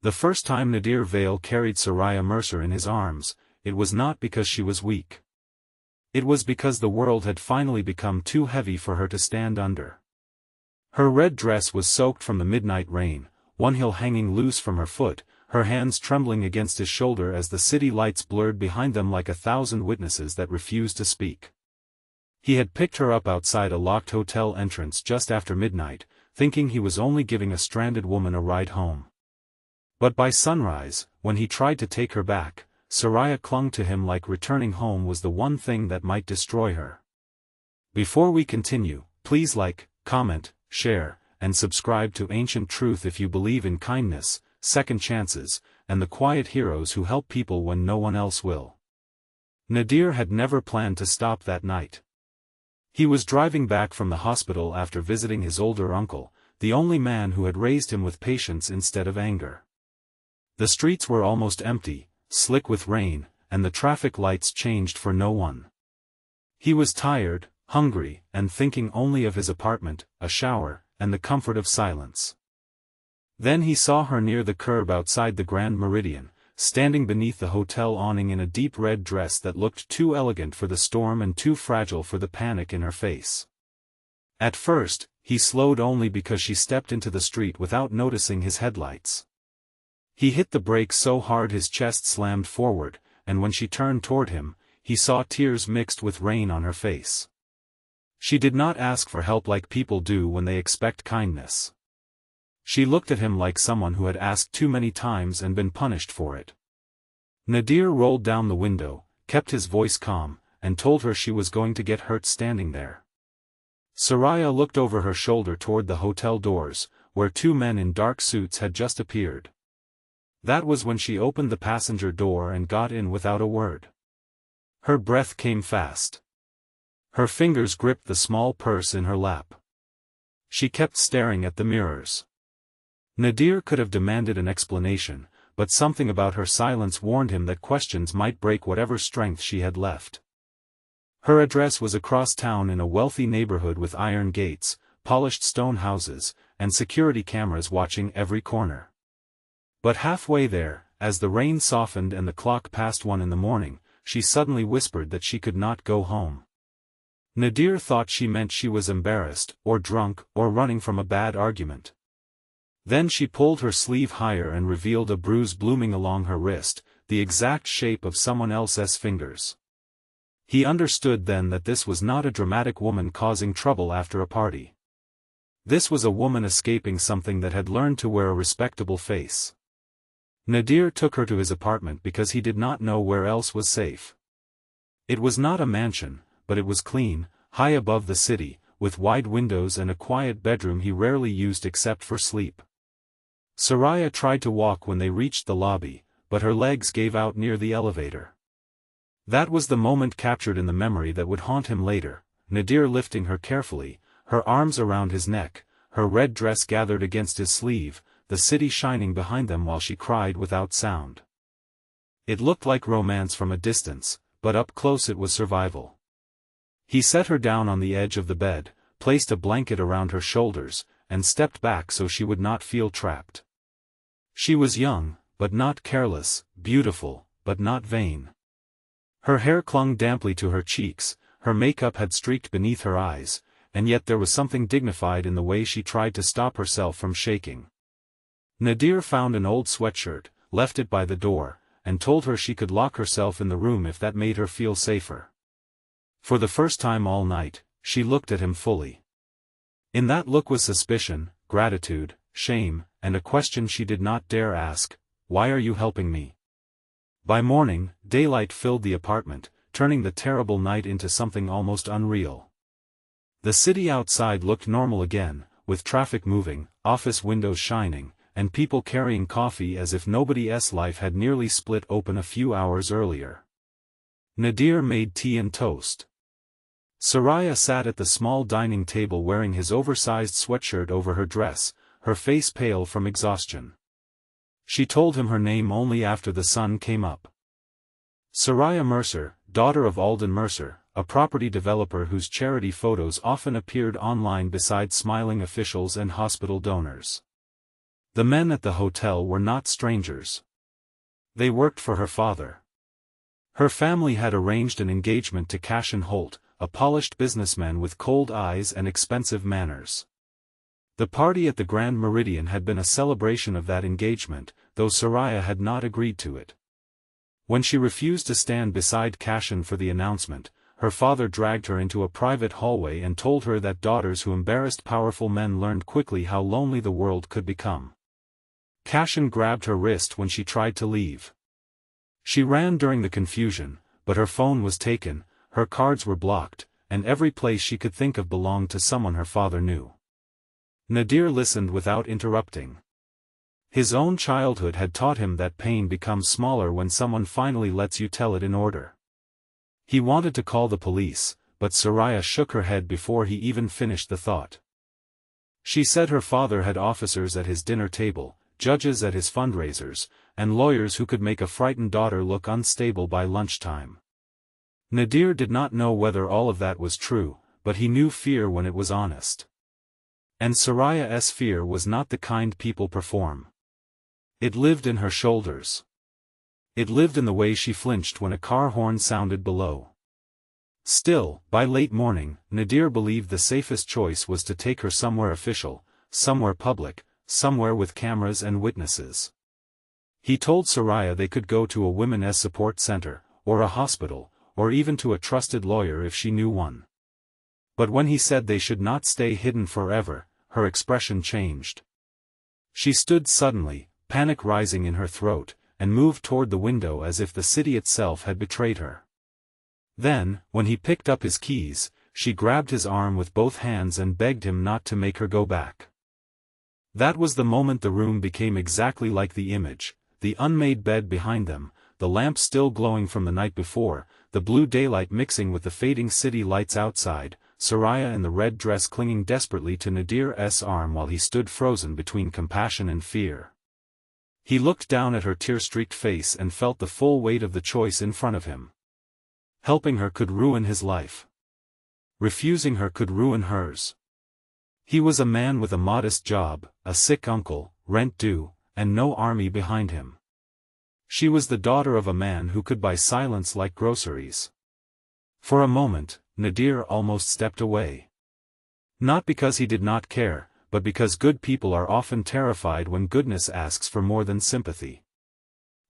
The first time Nadir Vale carried Soraya Mercer in his arms, it was not because she was weak. It was because the world had finally become too heavy for her to stand under. Her red dress was soaked from the midnight rain, one heel hanging loose from her foot, her hands trembling against his shoulder as the city lights blurred behind them like 1,000 witnesses that refused to speak. He had picked her up outside a locked hotel entrance just after midnight, thinking he was only giving a stranded woman a ride home. But by sunrise, when he tried to take her back, Soraya clung to him like returning home was the one thing that might destroy her. Before we continue, please like, comment, share, and subscribe to Ancient Truth if you believe in kindness, second chances, and the quiet heroes who help people when no one else will. Nadir had never planned to stop that night. He was driving back from the hospital after visiting his older uncle, the only man who had raised him with patience instead of anger. The streets were almost empty, slick with rain, and the traffic lights changed for no one. He was tired, hungry, and thinking only of his apartment, a shower, and the comfort of silence. Then he saw her near the curb outside the Grand Meridian, standing beneath the hotel awning in a deep red dress that looked too elegant for the storm and too fragile for the panic in her face. At first, he slowed only because she stepped into the street without noticing his headlights. He hit the brakes so hard his chest slammed forward, and when she turned toward him, he saw tears mixed with rain on her face. She did not ask for help like people do when they expect kindness. She looked at him like someone who had asked too many times and been punished for it. Nadir rolled down the window, kept his voice calm, and told her she was going to get hurt standing there. Soraya looked over her shoulder toward the hotel doors, where two men in dark suits had just appeared. That was when she opened the passenger door and got in without a word. Her breath came fast. Her fingers gripped the small purse in her lap. She kept staring at the mirrors. Nadir could have demanded an explanation, but something about her silence warned him that questions might break whatever strength she had left. Her address was across town in a wealthy neighborhood with iron gates, polished stone houses, and security cameras watching every corner. But halfway there, as the rain softened and the clock passed 1 in the morning, she suddenly whispered that she could not go home. Nadir thought she meant she was embarrassed, or drunk, or running from a bad argument. Then she pulled her sleeve higher and revealed a bruise blooming along her wrist, the exact shape of someone else's fingers. He understood then that this was not a dramatic woman causing trouble after a party. This was a woman escaping something that had learned to wear a respectable face. Nadir took her to his apartment because he did not know where else was safe. It was not a mansion, but it was clean, high above the city, with wide windows and a quiet bedroom he rarely used except for sleep. Soraya tried to walk when they reached the lobby, but her legs gave out near the elevator. That was the moment captured in the memory that would haunt him later, Nadir lifting her carefully, her arms around his neck, her red dress gathered against his sleeve, the city shining behind them while she cried without sound. It looked like romance from a distance, but up close it was survival. He set her down on the edge of the bed, placed a blanket around her shoulders, and stepped back so she would not feel trapped. She was young, but not careless, beautiful, but not vain. Her hair clung damply to her cheeks, her makeup had streaked beneath her eyes, and yet there was something dignified in the way she tried to stop herself from shaking. Nadir found an old sweatshirt, left it by the door, and told her she could lock herself in the room if that made her feel safer. For the first time all night, she looked at him fully. In that look was suspicion, gratitude, shame, and a question she did not dare ask: why are you helping me? By morning, daylight filled the apartment, turning the terrible night into something almost unreal. The city outside looked normal again, with traffic moving, office windows shining, and people carrying coffee as if nobody's life had nearly split open a few hours earlier. Nadir made tea and toast. Soraya sat at the small dining table wearing his oversized sweatshirt over her dress, her face pale from exhaustion. She told him her name only after the sun came up. Soraya Mercer, daughter of Alden Mercer, a property developer whose charity photos often appeared online beside smiling officials and hospital donors. The men at the hotel were not strangers. They worked for her father. Her family had arranged an engagement to Cashin Holt, a polished businessman with cold eyes and expensive manners. The party at the Grand Meridian had been a celebration of that engagement, though Soraya had not agreed to it. When she refused to stand beside Cashin for the announcement, her father dragged her into a private hallway and told her that daughters who embarrassed powerful men learned quickly how lonely the world could become. Cashin grabbed her wrist when she tried to leave. She ran during the confusion, but her phone was taken, her cards were blocked, and every place she could think of belonged to someone her father knew. Nadir listened without interrupting. His own childhood had taught him that pain becomes smaller when someone finally lets you tell it in order. He wanted to call the police, but Soraya shook her head before he even finished the thought. She said her father had officers at his dinner table, judges at his fundraisers, and lawyers who could make a frightened daughter look unstable by lunchtime. Nadir did not know whether all of that was true, but he knew fear when it was honest. And Soraya's fear was not the kind people perform. It lived in her shoulders. It lived in the way she flinched when a car horn sounded below. Still, by late morning, Nadir believed the safest choice was to take her somewhere official, somewhere public, somewhere with cameras and witnesses. He told Soraya they could go to a women's support center, or a hospital, or even to a trusted lawyer if she knew one. But when he said they should not stay hidden forever, her expression changed. She stood suddenly, panic rising in her throat, and moved toward the window as if the city itself had betrayed her. Then, when he picked up his keys, she grabbed his arm with both hands and begged him not to make her go back. That was the moment the room became exactly like the image, the unmade bed behind them, the lamp still glowing from the night before, the blue daylight mixing with the fading city lights outside, Soraya in the red dress clinging desperately to Nadir's arm while he stood frozen between compassion and fear. He looked down at her tear-streaked face and felt the full weight of the choice in front of him. Helping her could ruin his life. Refusing her could ruin hers. He was a man with a modest job, a sick uncle, rent due, and no army behind him. She was the daughter of a man who could buy silence like groceries. For a moment, Nadir almost stepped away. Not because he did not care, but because good people are often terrified when goodness asks for more than sympathy.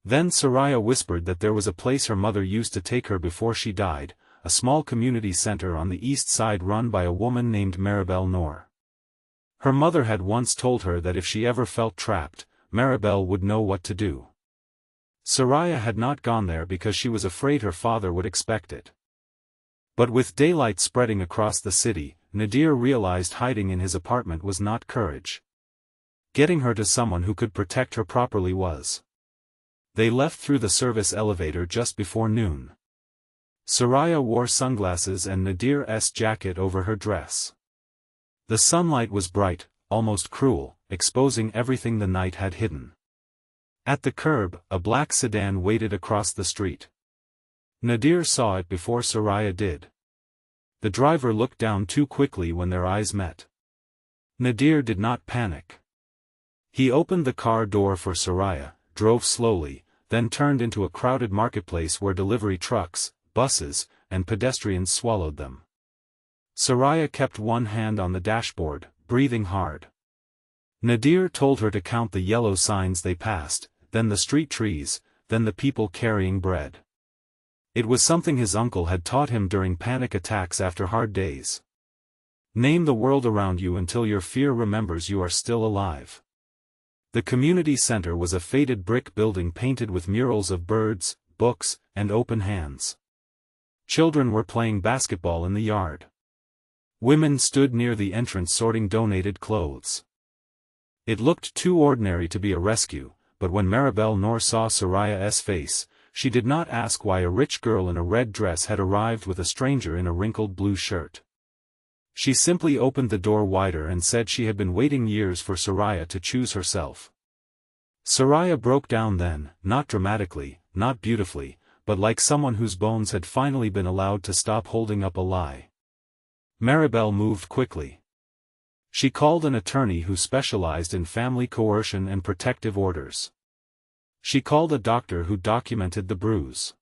Then Soraya whispered that there was a place her mother used to take her before she died, a small community center on the east side run by a woman named Maribel Noor. Her mother had once told her that if she ever felt trapped, Maribel would know what to do. Soraya had not gone there because she was afraid her father would expect it. But with daylight spreading across the city, Nadir realized hiding in his apartment was not courage. Getting her to someone who could protect her properly was. They left through the service elevator just before noon. Soraya wore sunglasses and Nadir's jacket over her dress. The sunlight was bright, almost cruel, exposing everything the night had hidden. At the curb, a black sedan waited across the street. Nadir saw it before Soraya did. The driver looked down too quickly when their eyes met. Nadir did not panic. He opened the car door for Soraya, drove slowly, then turned into a crowded marketplace where delivery trucks, buses, and pedestrians swallowed them. Soraya kept one hand on the dashboard, breathing hard. Nadir told her to count the yellow signs they passed, then the street trees, then the people carrying bread. It was something his uncle had taught him during panic attacks after hard days. Name the world around you until your fear remembers you are still alive. The community center was a faded brick building painted with murals of birds, books, and open hands. Children were playing basketball in the yard. Women stood near the entrance sorting donated clothes. It looked too ordinary to be a rescue, but when Maribel Noor saw Soraya's face, she did not ask why a rich girl in a red dress had arrived with a stranger in a wrinkled blue shirt. She simply opened the door wider and said she had been waiting years for Soraya to choose herself. Soraya broke down then, not dramatically, not beautifully, but like someone whose bones had finally been allowed to stop holding up a lie. Maribel moved quickly. She called an attorney who specialized in family coercion and protective orders. She called a doctor who documented the bruise.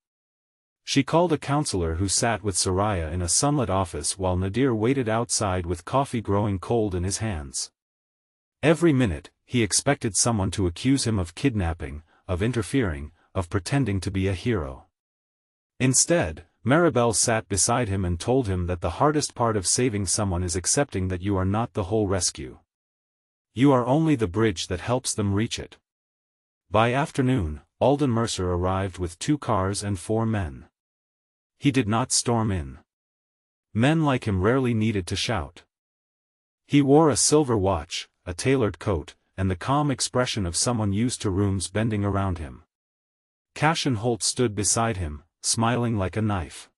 She called a counselor who sat with Soraya in a sunlit office while Nadir waited outside with coffee growing cold in his hands. Every minute, he expected someone to accuse him of kidnapping, of interfering, of pretending to be a hero. Instead, Maribel sat beside him and told him that the hardest part of saving someone is accepting that you are not the whole rescue. You are only the bridge that helps them reach it. By afternoon, Alden Mercer arrived with 2 cars and 4 men. He did not storm in. Men like him rarely needed to shout. He wore a silver watch, a tailored coat, and the calm expression of someone used to rooms bending around him. Cash and Holt stood beside him, smiling like a knife.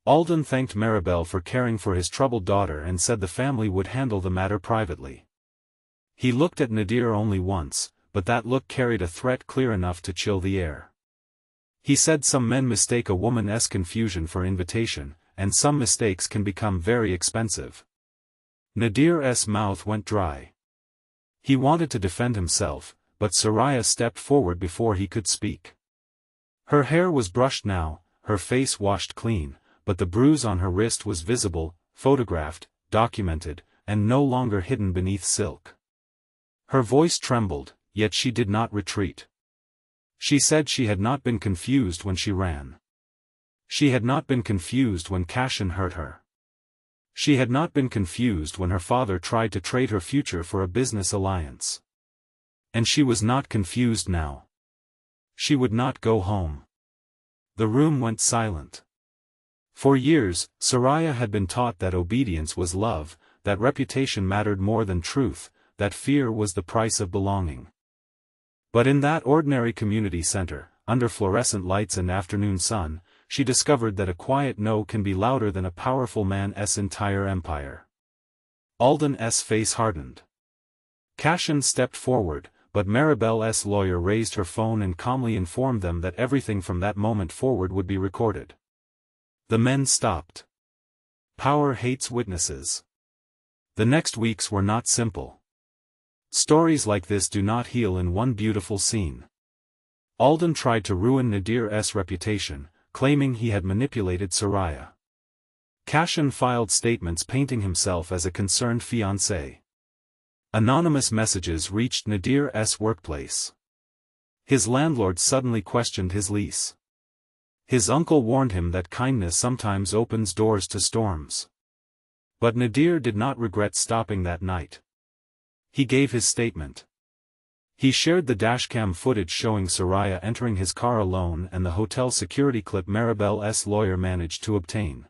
Alden thanked Maribel for caring for his troubled daughter and said the family would handle the matter privately. He looked at Nadir only once, but that look carried a threat clear enough to chill the air. He said some men mistake a woman's confusion for invitation, and some mistakes can become very expensive. Nadir's mouth went dry. He wanted to defend himself, but Soraya stepped forward before he could speak. Her hair was brushed now, her face washed clean, but the bruise on her wrist was visible, photographed, documented, and no longer hidden beneath silk. Her voice trembled, yet she did not retreat. She said she had not been confused when she ran. She had not been confused when Cashin hurt her. She had not been confused when her father tried to trade her future for a business alliance. And she was not confused now. She would not go home. The room went silent. For years, Soraya had been taught that obedience was love, that reputation mattered more than truth, that fear was the price of belonging. But in that ordinary community center, under fluorescent lights and afternoon sun, she discovered that a quiet no can be louder than a powerful man's entire empire. Alden's face hardened. Cashin stepped forward, but Maribel's lawyer raised her phone and calmly informed them that everything from that moment forward would be recorded. The men stopped. Power hates witnesses. The next weeks were not simple. Stories like this do not heal in one beautiful scene. Alden tried to ruin Nadir's reputation, claiming he had manipulated Soraya. Cashin filed statements painting himself as a concerned fiancé. Anonymous messages reached Nadir's workplace. His landlord suddenly questioned his lease. His uncle warned him that kindness sometimes opens doors to storms. But Nadir did not regret stopping that night. He gave his statement. He shared the dashcam footage showing Soraya entering his car alone and the hotel security clip Maribel's lawyer managed to obtain.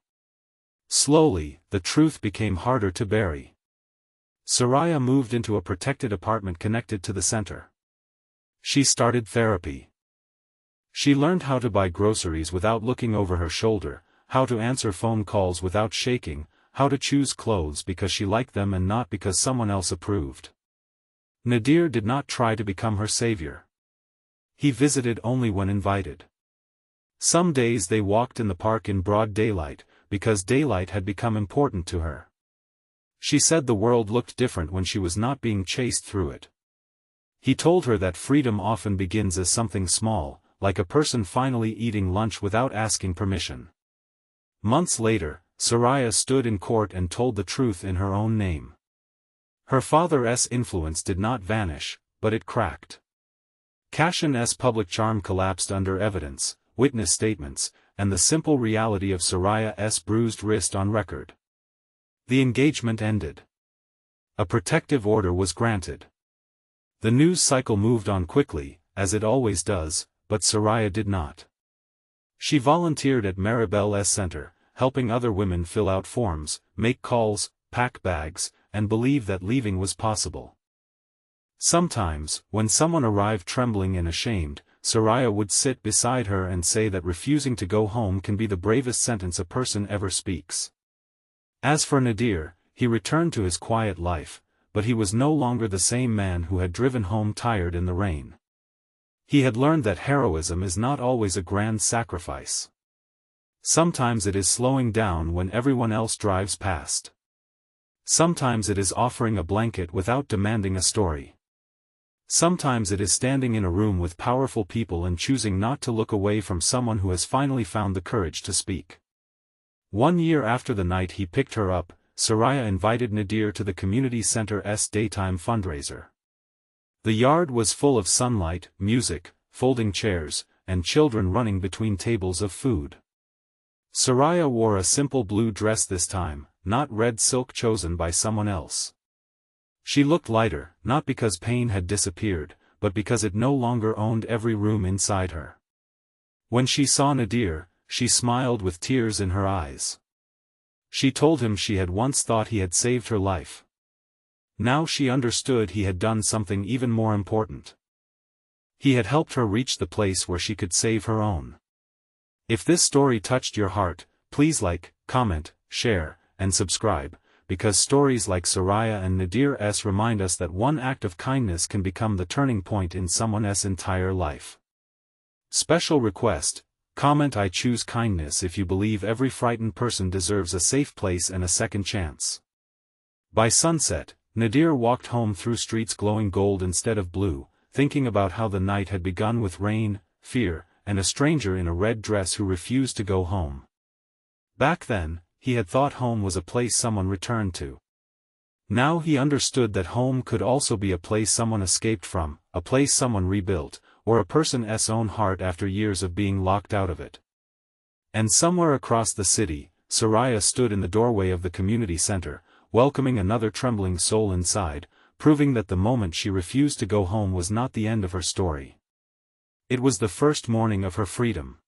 Slowly, the truth became harder to bury. Soraya moved into a protected apartment connected to the center. She started therapy. She learned how to buy groceries without looking over her shoulder, how to answer phone calls without shaking, how to choose clothes because she liked them and not because someone else approved. Nadir did not try to become her savior. He visited only when invited. Some days they walked in the park in broad daylight, because daylight had become important to her. She said the world looked different when she was not being chased through it. He told her that freedom often begins as something small, like a person finally eating lunch without asking permission. Months later, Soraya stood in court and told the truth in her own name. Her father's influence did not vanish, but it cracked. Cashin's public charm collapsed under evidence, witness statements, and the simple reality of Soraya's bruised wrist on record. The engagement ended. A protective order was granted. The news cycle moved on quickly, as it always does, but Soraya did not. She volunteered at Maribel's center, helping other women fill out forms, make calls, pack bags, and believe that leaving was possible. Sometimes, when someone arrived trembling and ashamed, Soraya would sit beside her and say that refusing to go home can be the bravest sentence a person ever speaks. As for Nadir, he returned to his quiet life, but he was no longer the same man who had driven home tired in the rain. He had learned that heroism is not always a grand sacrifice. Sometimes it is slowing down when everyone else drives past. Sometimes it is offering a blanket without demanding a story. Sometimes it is standing in a room with powerful people and choosing not to look away from someone who has finally found the courage to speak. 1 year after the night he picked her up, Soraya invited Nadir to the community center's daytime fundraiser. The yard was full of sunlight, music, folding chairs, and children running between tables of food. Soraya wore a simple blue dress this time, not red silk chosen by someone else. She looked lighter, not because pain had disappeared, but because it no longer owned every room inside her. When she saw Nadir, she smiled with tears in her eyes. She told him she had once thought he had saved her life. Now she understood he had done something even more important. He had helped her reach the place where she could save her own. If this story touched your heart, please like, comment, share, and subscribe, because stories like Soraya and Nadir's remind us that one act of kindness can become the turning point in someone's entire life. Special request: comment "I choose kindness" if you believe every frightened person deserves a safe place and a second chance. By sunset, Nadir walked home through streets glowing gold instead of blue, thinking about how the night had begun with rain, fear, and a stranger in a red dress who refused to go home. Back then, he had thought home was a place someone returned to. Now he understood that home could also be a place someone escaped from, a place someone rebuilt, or a person's own heart after years of being locked out of it. And somewhere across the city, Soraya stood in the doorway of the community center, welcoming another trembling soul inside, proving that the moment she refused to go home was not the end of her story. It was the first morning of her freedom.